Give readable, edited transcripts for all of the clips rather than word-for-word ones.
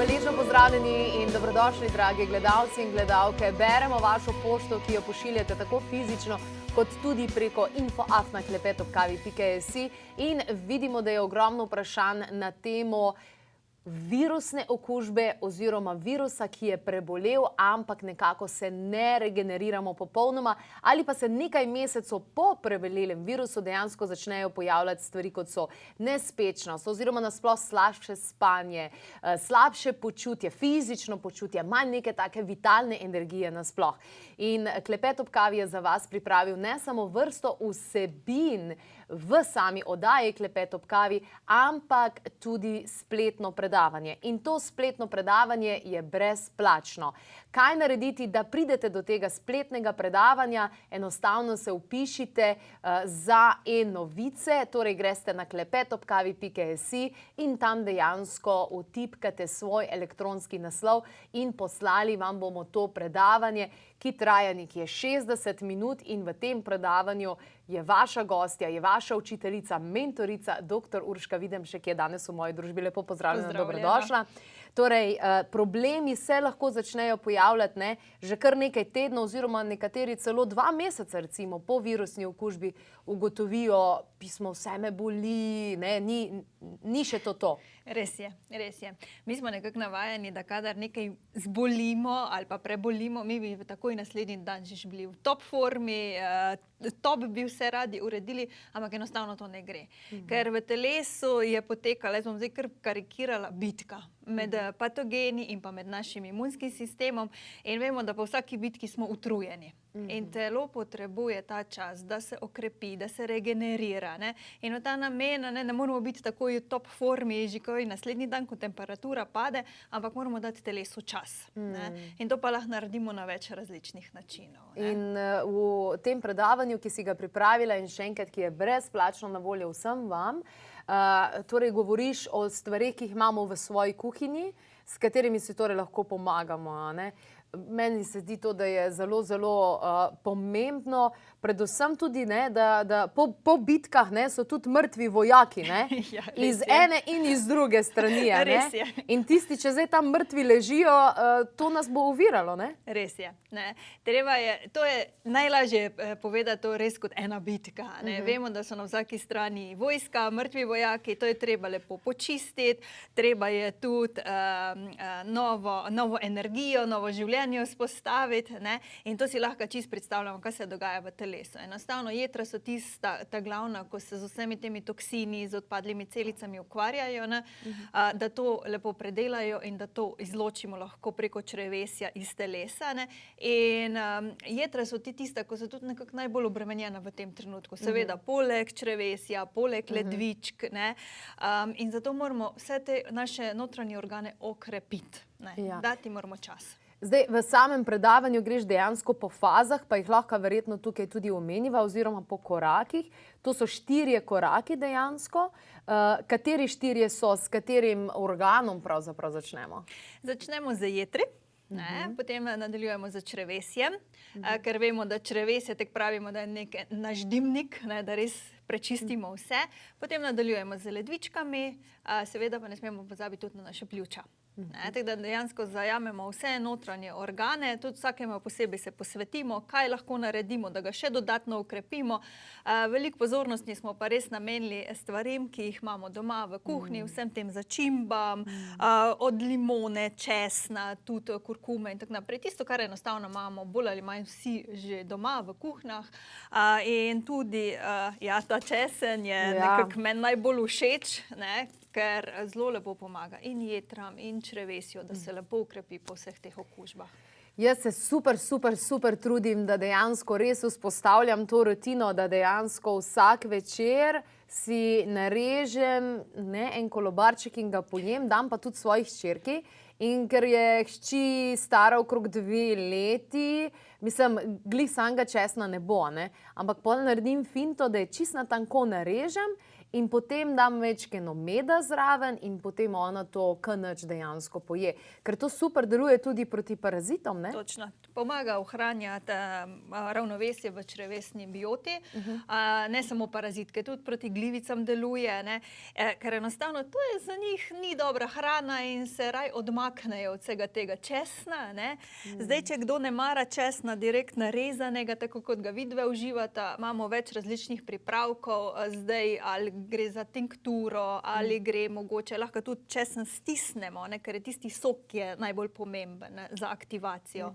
Hvaležno pozdravljeni in dobrodošli, dragi gledalci in gledalke. Beremo vašo pošto, ki jo pošiljate tako fizično, kot tudi preko info@klepetobkavi.si in vidimo, da je ogromno vprašanj na temo virusne okužbe oziroma virusa, ki je prebolel, ampak nekako se ne regeneriramo popolnoma, ali pa se nekaj mesecev po prebolelem virusu dejansko začnejo pojavljati stvari, kot so nespečnost oziroma nasploh slabše spanje, slabše počutje, fizično počutje, manj neke take vitalne energije nasploh. In Klepet ob kavi je za vas pripravil ne samo vrsto vsebin v sami oddaji Klepet ob kavi, ampak tudi spletno predavanje. In to spletno predavanje je brezplačno. Kaj narediti, da pridete do tega spletnega predavanja? Enostavno se vpišite za e-novice, torej greste na klepetobkavi.si in tam dejansko vtipkate svoj elektronski naslov in poslali vam bomo to predavanje, ki traja nekje 60 minut in v tem predavanju je vaša gostja, je vaša učiteljica, mentorica, dr. Urška Videmšek, ki je danes v moji družbi. Lepo pozdravljena, dobrodošla. Torej, problemi se lahko začnejo pojavljati že kar nekaj tednov oziroma nekateri celo 2 meseca recimo po virusni okužbi ugotovijo, pismo, vse me boli, ni še to. Res je, res je. Mi smo nekako navajeni, da kadar nekaj zbolimo ali pa prebolimo, mi bi takoj naslednji dan že bili v top formi, top bi vse radi uredili, ampak enostavno to ne gre. Ker v telesu je potekala, jaz bom zdaj kar karikirala, bitka med patogeni in pa med našim imunskim sistemom in vemo, da po vsaki bitki smo utrujeni. In telo potrebuje ta čas, da se okrepi, da se regenerira. In v ta namen ne moramo biti takoj v top formi, že ko naslednji dan, ko temperatura pade, ampak moramo dati telesu čas. In to pa lahko naredimo na več različnih načinov. In v tem predavanju, ki si ga pripravila in še enkrat, ki je brezplačno na voljo vsem vam, torej govoriš o stvareh, ki jih imamo v svoji kuhinji, s katerimi si torej lahko pomagamo. Meni se zdi to, da je zelo, zelo pomembno, predvsem tudi, da po bitkah so tudi mrtvi vojaki, iz ene in iz druge strani. In tisti, če zdaj tam mrtvi ležijo, to nas bo oviralo, ne? Res je. To je najlažje povedati to res kot ena bitka. Vemo, da so na vsaki strani vojska, mrtvi vojaki, to je treba lepo počistiti, treba je tudi novo energijo, novo življenje vzpostaviti, in to si lahko čisto predstavljamo, kaj se dogaja v telesu. Enostavno, jetra so tista, ta glavna, ko se z vsemi temi toksini, z odpadlimi celicami ukvarjajo, da to lepo predelajo in da to izločimo lahko preko črevesja iz telesa. In jetra so tista, ko so tudi nekako najbolj obremenjena v tem trenutku. Seveda, poleg črevesja, poleg ledvičk, in zato moramo vse te naše notranje organe okrepiti. Dati moramo čas. Zdaj, v samem predavanju greš dejansko po fazah, pa jih lahko verjetno tukaj tudi omeniva, oziroma po korakih. To so 4 koraki dejansko. Kateri 4 so, s katerim organom pravzaprav začnemo? Začnemo z jetri, potem nadaljujemo z črevesjem, ker vemo, da črevesje, tako pravimo, da je naš dimnik, da res prečistimo vse. Potem nadaljujemo z ledvičkami, seveda pa ne smemo pozabiti tudi na naše pljuča. Tako da dejansko zajamemo vse notranje organe, tudi vsakemu posebej se posvetimo, kaj lahko naredimo, da ga še dodatno ukrepimo. Veliko pozornosti smo pa res namenili stvarem, ki jih imamo doma v kuhinji, vsem tem začimbam, od limone, česna, tudi kurkume in tako naprej. Tisto, kar enostavno imamo bolj ali manj vsi že doma v kuhinjah. In tudi, ta česen je nekako meni najbolj všeč, ker zelo lepo pomaga in jetram in črevesju, da se lepo ukrepi po vseh teh okužbah. Jaz se super trudim, da dejansko res vzpostavljam to rutino, da dejansko vsak večer si narežem en kolobarček in ga pojem, dam pa tudi svojih hčerki. In ker je hči stara okrog 2 leti, Mislim, glih samega česna ne bo, ne? Ampak pol naredim finto, da je čisto na tanko narežem in potem dam večkeno meda zraven in potem ona to kanač dejansko poje. Ker to super deluje tudi proti parazitom, ne? Točno. Pomaga ohranjati ravnovesje v črevesni bioti. Ne samo parazitke, tudi proti glivicam deluje, ne? Ker enostavno to je za njih ni dobra hrana in se raj odmaknejo od vsega tega česna, ne? Zdaj, če kdo ne mara česna direkt narezanega, tako kot ga vidve uživata, imamo več različnih pripravkov, zdaj ali gre za tinkturo, ali gre mogoče, lahko tudi česen stisnemo, ne, ker je tisti sok, ki je najbolj pomemben, ne, za aktivacijo.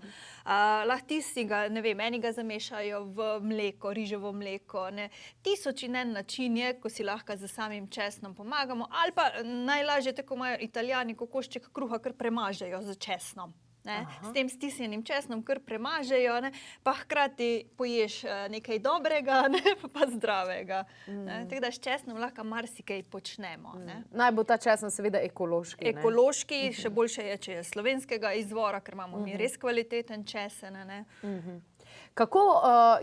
Lahko tisti ga, ne vem, eni ga zamešajo v mleko, riževo mleko, ne. Tisoč in en način je, ko si lahko z samim česnom pomagamo, ali pa najlažje, tako imajo Italijani, kokošček kruha kar premažejo z česnom. Ne, s tem stisnjenim česnom kar premažejo, ne, pa hkrati poješ nekaj dobrega, ne, pa zdravega. Tako da s česnom lahko marsikaj počnemo. Ne. Naj bo ta česen seveda ekološki. Ekološki, še boljše je, če je slovenskega izvora, ker imamo mi res kvaliteten česen. Ne. Kako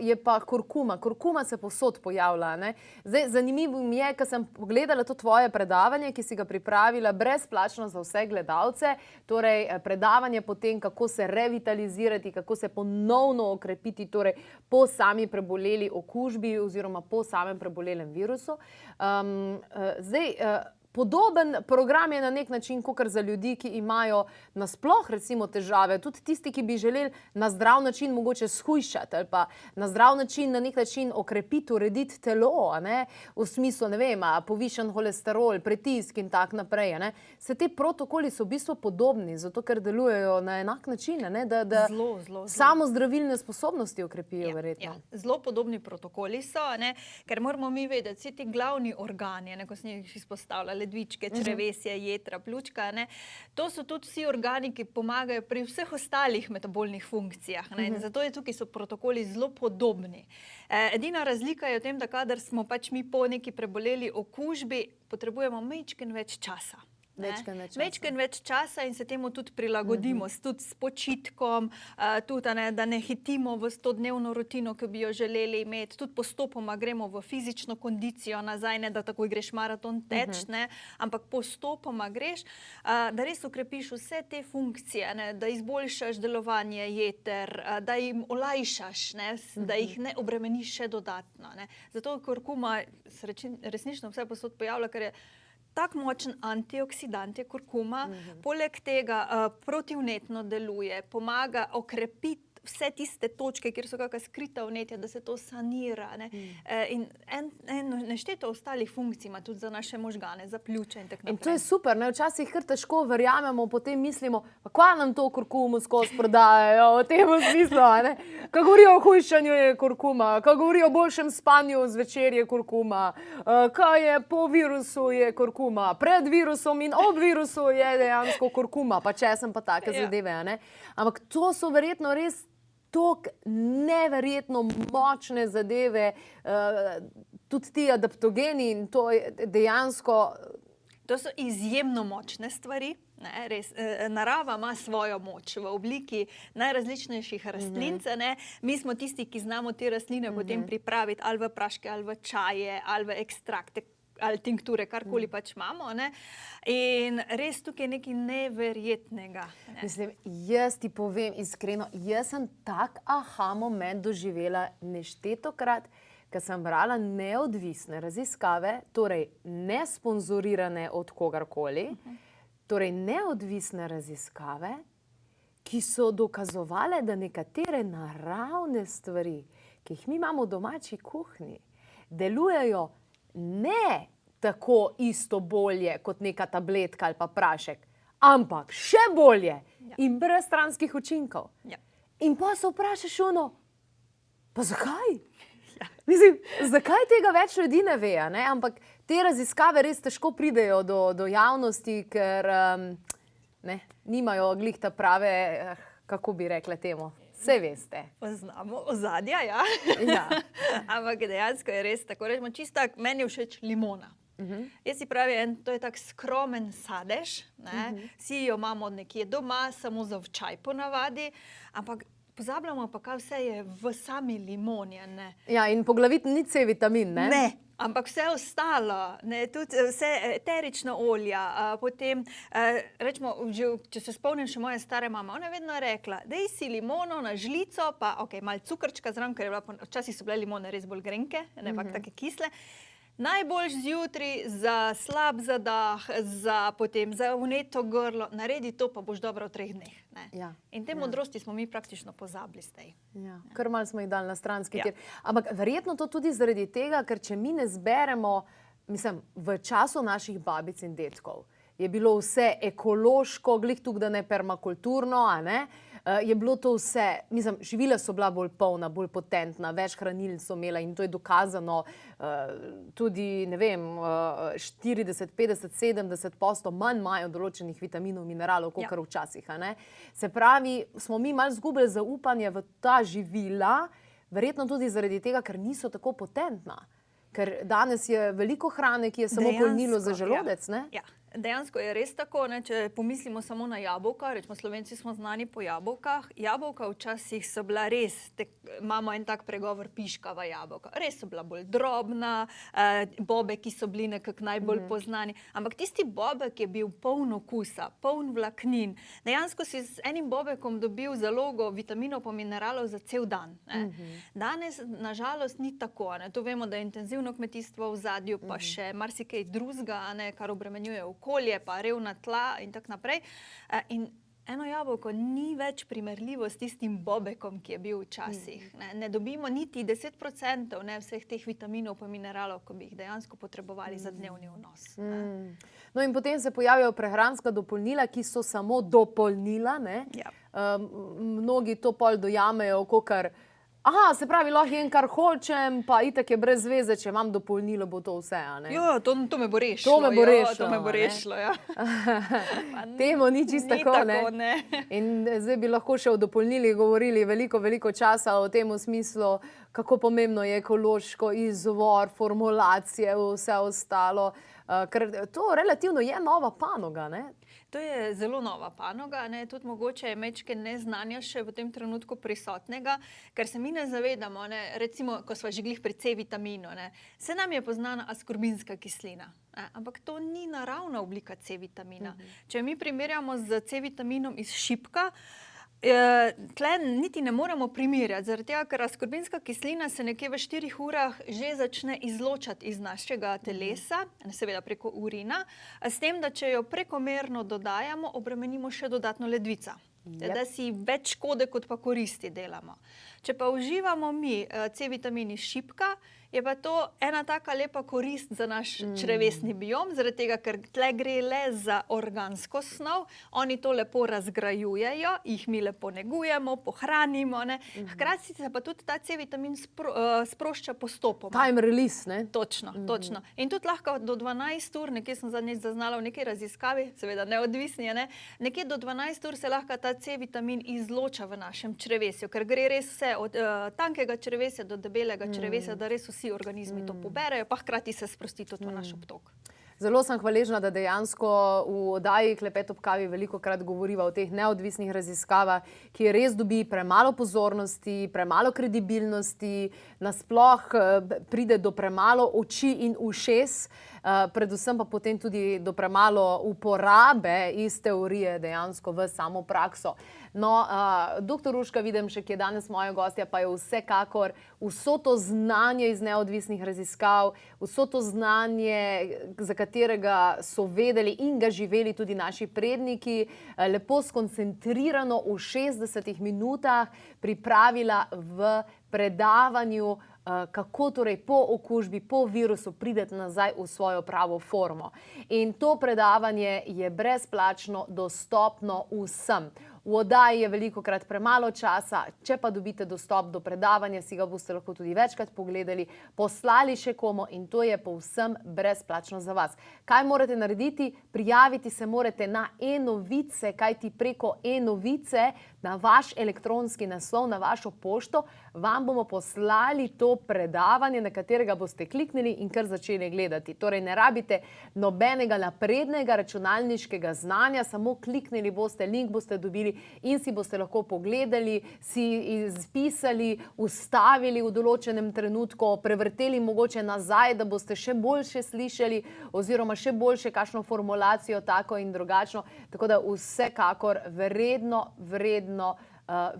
je pa kurkuma? Kurkuma se povsod pojavlja, ne? Zdaj, zanimivo mi je, ker sem pogledala to tvoje predavanje, ki si ga pripravila brezplačno za vse gledalce, torej predavanje po tem, kako se revitalizirati, kako se ponovno okrepiti, torej po sami preboleli okužbi oziroma po samem prebolelem virusu. Podoben program je na nek način, kakor za ljudi, ki imajo nasploh recimo težave, tudi tisti, ki bi želeli na zdrav način mogoče shujšati ali pa na zdrav način, na nek način okrepiti, urediti telo, ne? V smislu, ne vem, povišen holesterol, pritisk in tak naprej, ne? Se te protokoli so v bistvu podobni, zato ker delujejo na enak način, ne? Da samo zdravilne sposobnosti okrepijo, verjetno. Zelo podobni protokoli so, ne? Ker moramo mi vedeti, vsi ti glavni organi, ne, ko sem jih izpostavljala, ledvičke, črevesje, jetra, pljučka, ne. To so tudi vsi organi, ki pomagajo pri vseh ostalih metabolnih funkcijah, ne. Zato je tukaj so protokoli zelo podobni. Edina razlika je v tem, da kadar smo pač mi po neki preboleli okužbi, potrebujemo majčkeno več časa. Majčkeno več časa in se temu tudi prilagodimo, tudi s počitkom, tudi, da ne hitimo v 100-dnevno rutino, ki bi jo želeli imeti, tudi postopoma gremo v fizično kondicijo nazaj, ne da takoj greš maraton teč, ne, ampak postopoma greš, da res ukrepiš vse te funkcije, ne, da izboljšaš delovanje jeter, da jim olajšaš, ne, da jih ne obremeniš še dodatno, ne. Zato kurkuma se resnično vse posod pojavlja, ker je tak močen antioksidant je kurkuma, poleg tega protivnetno deluje, pomaga okrepiti vse tiste točke, kjer so kakšna skrita vnetja, da se to sanira, ne. In nešteto ostalih funkcij ima tudi za naše možgane, za pljuča in tako naprej. In to je super, ne, včasih kar težko verjamemo, potem mislimo, pa kva nam to kurkumo skozi prodajajo, v tem smislu, ne. Ko govorijo o hujšanju je kurkuma, ko govorijo o boljšem spanju zvečer je kurkuma, ko je po virusu je kurkuma, pred virusom in ob virusu je dejansko kurkuma, pa česen pa take zadeve, ne. Ampak to so verjetno res toliko neverjetno močne zadeve, tudi ti adaptogeni in to je dejansko... To so izjemno močne stvari, ne, res. Narava ima svojo moč v obliki najrazličnejših rastlincev, ne. Mi smo tisti, ki znamo te rastline potem pripraviti ali v praške, ali v čaje, ali v ekstrakte, ali tinkture, karkoli pač imamo, ne. In res tukaj je nekaj neverjetnega. Ne. Mislim, jaz ti povem iskreno, jaz sem tak aha moment doživela neštetokrat, ker sem brala neodvisne raziskave, torej ne sponzorirane od kogarkoli, torej neodvisne raziskave, ki so dokazovale, da nekatere naravne stvari, ki jih mi imamo v domači kuhinji, delujejo ne tako isto bolje kot neka tabletka ali pa prašek, ampak še bolje in brez stranskih učinkov. In pa se vprašaš ono, pa zakaj? Mislim, zakaj tega več ljudi ne ve, ne? Ampak te raziskave res težko pridejo do javnosti, ker nimajo glih ta prave, kako bi rekla temu, saj veste. Poznamo ozadja, ja. Ampak dejansko je res tako, rečemo čisto tak, meni je všeč limona. Jaz si pravi, to je tak skromen sadež, ne, vsi jo imamo nekje doma, samo za v čaj ponavadi, ampak pozabljamo pa, kaj vse je v sami limoni, a ne. Ja, in poglavitni ni C-vitamin, ne? Ne, ampak vse ostalo, ne, tudi vse eterična olja, potem, rečemo, če se spomnim še moje stare mame, ona je vedno rekla, daj si limono na žlico, pa malo cukrčka zraven, ker včasih so bile limone res bolj grenke, ne pa take kisle. Najboljš zjutraj za slab zadah, potem za vneto grlo, naredi to, pa boš dobro v 3 dneh. Ne? Ja, In te modrosti smo mi praktično pozabili zdaj. Ja, kar malo smo jih dali na stranski Ja. tir. Ampak verjetno to tudi zaradi tega, ker če mi ne zberemo, mislim, v času naših babic in dedkov je bilo vse ekološko, glih tukaj, da ne permakulturno, a ne? Je bilo to vse, mislim, živila so bila bolj polna, bolj potentna, več hranil so imela in to je dokazano tudi, ne vem, 40, 50, 70% manj imajo določenih vitaminov, mineralov, kot včasih, a ne? Se pravi, smo mi malo zgubili zaupanje v ta živila, verjetno tudi zaradi tega, ker niso tako potentna. Ker danes je veliko hrane, ki je samo polnilo za želodec, ne? Ja. Dejansko je res tako, ne, če pomislimo samo na jabolka, rečemo, Slovenci smo znani po jabolkah. Jabolka včasih so bila res, imamo en tak pregovor, piškava jabolka. Res so bila bolj drobna, bobe, ki so bili nekako najbolj poznani. Ampak tisti bobek je bil poln okusa, poln vlaknin. Dejansko si z enim bobekom dobil zalogo vitaminov pa mineralov za cel dan. Ne. Danes, nažalost, ni tako. Ne. To vemo, da je intenzivno kmetijstvo v zadju, pa še marsikaj drugega, kar obremenjuje okolje, pa revna tla in tako naprej. In eno jabolko ni več primerljivo s tistim bobekom, ki je bil včasih. Ne dobimo niti 10% vseh teh vitaminov pa mineralov, ki bi jih dejansko potrebovali za dnevni vnos. No in potem se pojavijo prehranska dopolnila, ki so samo dopolnila, ne? Ja. Mnogi to pol dojamejo, kakor aha, se pravi, lahko jem, kar hočem, pa itak je brez veze, če imam dopolnilo, bo to vse, a ne? Jo, to me bo rešilo. To me bo rešilo, to me bo rešilo, ja. Temu ni čisto tako, ne? Ni tako, ne. In zdaj bi lahko še o dopolnilih govorili veliko časa o tem v smislu, kako pomembno je ekološko, izvor, formulacije, vse ostalo, ker to relativno je nova panoga, ne? To je zelo nova panoga, ne, tudi mogoče je majčkeno neznanja še v tem trenutku prisotnega, ker se mi ne zavedamo, ne, recimo, ko sva že glih pri C-vitaminu, ne, se nam je poznana askorbinska kislina, ne, ampak to ni naravna oblika C-vitamina. Če mi primerjamo z C-vitaminom iz šipka, tle niti ne moremo primerjati, zaradi tega, ker askorbinska kislina se nekje v 4 urah že začne izločati iz našega telesa, seveda preko urina, s tem, da če jo prekomerno dodajamo, obremenimo še dodatno ledvica. Da si več škode, kot pa koristi delamo. Če pa uživamo mi C-vitamin iz šipka, je pa to ena taka lepa korist za naš črevesni biom, zaradi tega, ker tle gre le za organsko snov, oni to lepo razgrajujejo, jih mi lepo negujemo, pohranimo, ne. Hkrati se pa tudi ta C-vitamin sprošča postopoma. Time release, ne? Točno, točno. In tudi lahko do 12 ur, nekje sem zadnjič zaznala v neki raziskavi, seveda neodvisni, ne, nekje do 12 ur se lahko ta C-vitamin izloča v našem črevesju, ker gre res vse od tankega črevesja do debelega črevesja, da res vsi organizmi to poberejo, pa hkrati se sprosti tudi v naš obtok. Zelo sem hvaležna, da dejansko v oddaji Klepet ob kavi velikokrat govoriva o teh neodvisnih raziskavah, ki res dobi premalo pozornosti, premalo kredibilnosti, nasploh pride do premalo oči in ušes, predvsem pa potem tudi do premalo uporabe iz teorije dejansko v samo prakso. No, dr. Urška Videmšek, ki je danes moja gostja, pa je vsekakor vso to znanje iz neodvisnih raziskav, vso to znanje, za katerega so vedeli in ga živeli tudi naši predniki, lepo skoncentrirano v 60 minutah pripravila v predavanju, kako torej po okužbi, po virusu prideti nazaj v svojo pravo formo. In to predavanje je brezplačno dostopno vsem. V oddaji je velikokrat premalo časa, če pa dobite dostop do predavanja, si ga boste lahko tudi večkrat pogledali, poslali še komu in to je povsem brezplačno za vas. Kaj morate narediti? Prijaviti se morate na e-novice, kajti preko e-novice na vaš elektronski naslov, na vašo pošto, vam bomo poslali to predavanje, na katerega boste kliknili in kar začeli gledati. Torej, ne rabite nobenega naprednega računalniškega znanja, samo kliknili boste, link boste dobili in si boste lahko pogledali, si izpisali, ustavili v določenem trenutku, prevrteli mogoče nazaj, da boste še boljše slišali oziroma še boljše kakšno formulacijo tako in drugačno. Tako da vsekakor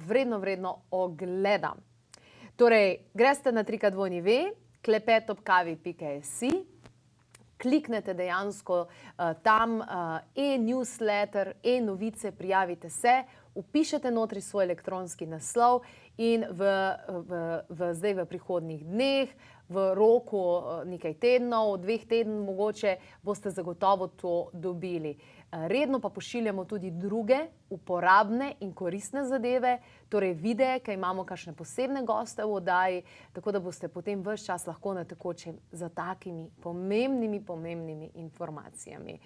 vredno ogleda. Torej, greste na www.klepetobkavi.si, kliknete dejansko tam e-newsletter, e-novice, prijavite se, vpišete notri svoj elektronski naslov in zdaj v prihodnjih dneh, v roku nekaj tednov, 2 tednov mogoče, boste zagotovo to dobili. Redno pa pošiljamo tudi druge uporabne in koristne zadeve, torej videe, kaj imamo kakšne posebne goste v oddaji, tako da boste potem ves čas lahko na tekočem za takimi pomembnimi informacijami.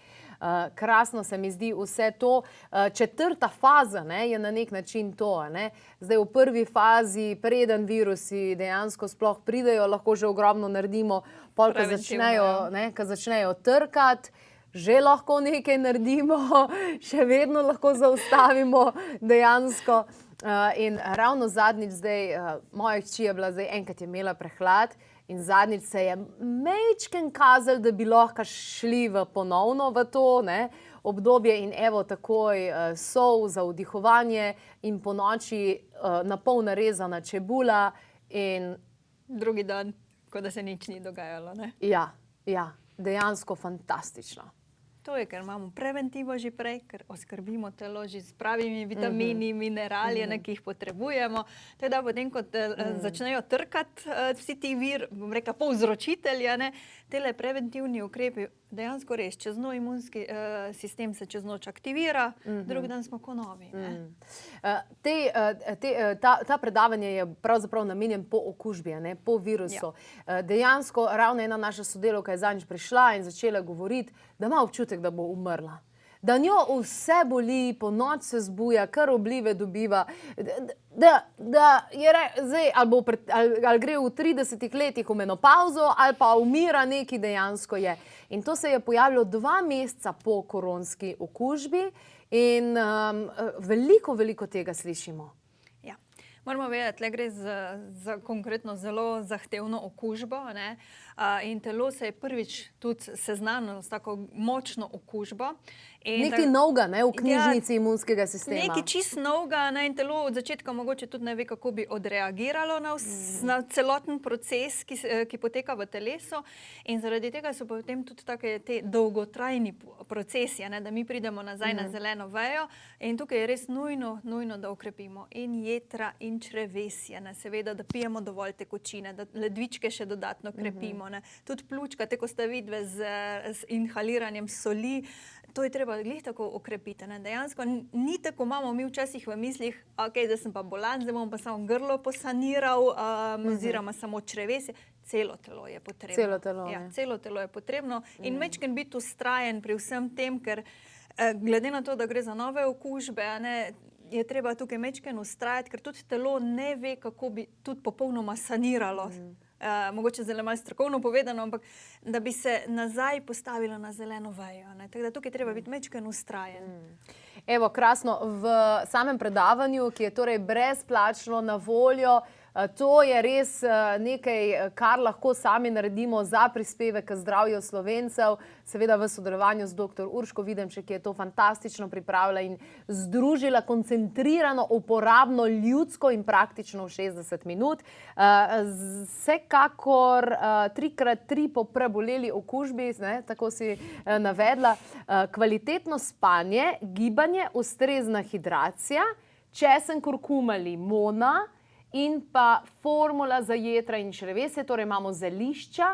Krasno se mi zdi vse to. 4. faza je na nek način to. Zdaj v prvi fazi, preden virusi dejansko sploh pridejo, lahko že ogromno naredimo, pol, ko začnejo trkati, že lahko nekaj naredimo, še vedno lahko zaustavimo dejansko. In ravno zadnjič zdaj, moja hči je bila zdaj, enkrat je imela prehlad in zadnjič se je majčken kazalo, da bi lahko šli ponovno v to obdobje in evo takoj sol za vdihovanje in po noči na pol narezana čebula in drugi dan, kot da se nič ni dogajalo. Ja, dejansko fantastično. To je, ker imamo preventivo že prej, ker oskrbimo telo že s pravimi vitamini, minerali, ki jih potrebujemo. Tako da potem, ko začnejo trkati vsi ti bom rekla, povzročitelji, tele preventivni ukrepi, dejansko res, čez noč imunski sistem se čez noč aktivira, drugi dan smo ko novi. Ta predavanje je pravzaprav namenjen po okužbi, po virusu. Dejansko ravno ena naša sodelavka je zadnjič prišla in začela govoriti, da ima občutek, da bo umrla. Da njo vse boli, po noč se zbuja, kar oblive dobiva, da je zdaj ali gre v 30 letih v menopavzo ali pa umira nekaj dejansko je. In to se je pojavilo 2 meseca po koronski okužbi in veliko tega slišimo. Moramo vedeti, da gre za konkretno zelo zahtevno okužbo in telo se je prvič tudi seznanilo s tako močno okužbo. Nekaj novega v knjižnici imunskega sistema. Nekaj čist novega in telo od začetka mogoče tudi ne ve, kako bi odreagiralo na celoten proces, ki poteka v telesu. In zaradi tega so potem tudi te dolgotrajni procesi, da mi pridemo nazaj na zeleno vejo. In tukaj je res nujno, da ukrepimo in jetra in črevesje. Seveda, da pijemo dovolj tekočine, da ledvičke še dodatno krepimo. Tudi pljučka, tako sta vidve z inhaliranjem soli, to je treba glih tako okrepiti. Dejansko ni tako, imamo mi včasih v mislih, da sem pa bolan, zdaj bom pa samo grlo posaniral oziroma samo črevesje. Celo telo je potrebno. Celo telo je potrebno in majčken biti vztrajen pri vsem tem, ker glede na to, da gre za nove okužbe, je treba tukaj majčken vztrajati, ker tudi telo ne ve, kako bi tudi popolnoma saniralo. Mogoče zelo malo strokovno povedano, ampak da bi se nazaj postavilo na zeleno vejo. Tako da tukaj treba biti majčken vztrajen. Evo, krasno, v samem predavanju, ki je torej brezplačno na voljo, to je res nekaj, kar lahko sami naredimo za prispevek k zdravju Slovencev, seveda v sodelovanju z dr. Urško Videmšek, ki je to fantastično pripravila in združila koncentrirano, uporabno, ljudsko in praktično v 60 minut. Vsekakor 3x3 po preboleli okužbi, tako si navedla, kvalitetno spanje, gibanje, ustrezna hidracija, česen, kurkuma, limona, in pa formula za jetra in črevesje, torej imamo zelišča,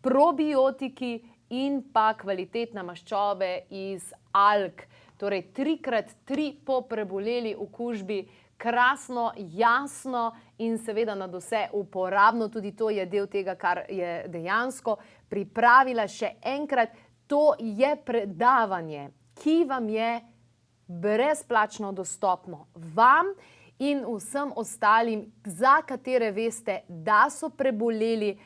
probiotiki in pa kvalitetne maščobe iz alg. Torej 3x3 po preboleli okužbi, krasno, jasno in seveda nadvse uporabno. Tudi to je del tega, kar je dejansko pripravila. Še enkrat, to je predavanje, ki vam je brezplačno dostopno vam. in vsem ostalim, za katere veste, da so preboleli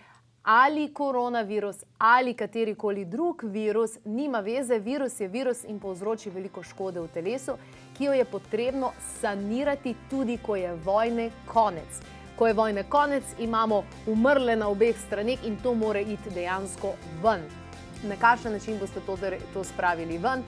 ali koronavirus ali katerikoli drug virus, nima veze, virus je virus in povzroči veliko škode v telesu, ki jo je potrebno sanirati tudi, ko je vojne konec. Ko je vojne konec, imamo umrle na obeh straneh in to mora iti dejansko ven. Na kakšen način boste to spravili ven,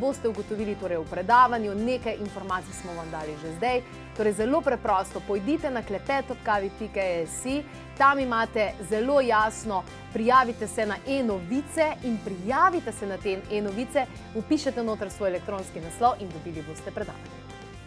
boste ugotovili torej v predavanju, nekaj informacij smo vam dali že zdaj. Torej zelo preprosto, pojdite na klepet.kavi.si, tam imate zelo jasno, prijavite se na e-novice in prijavite se na te e-novice, vpišete noter svoj elektronski naslov in dobili boste predavanje.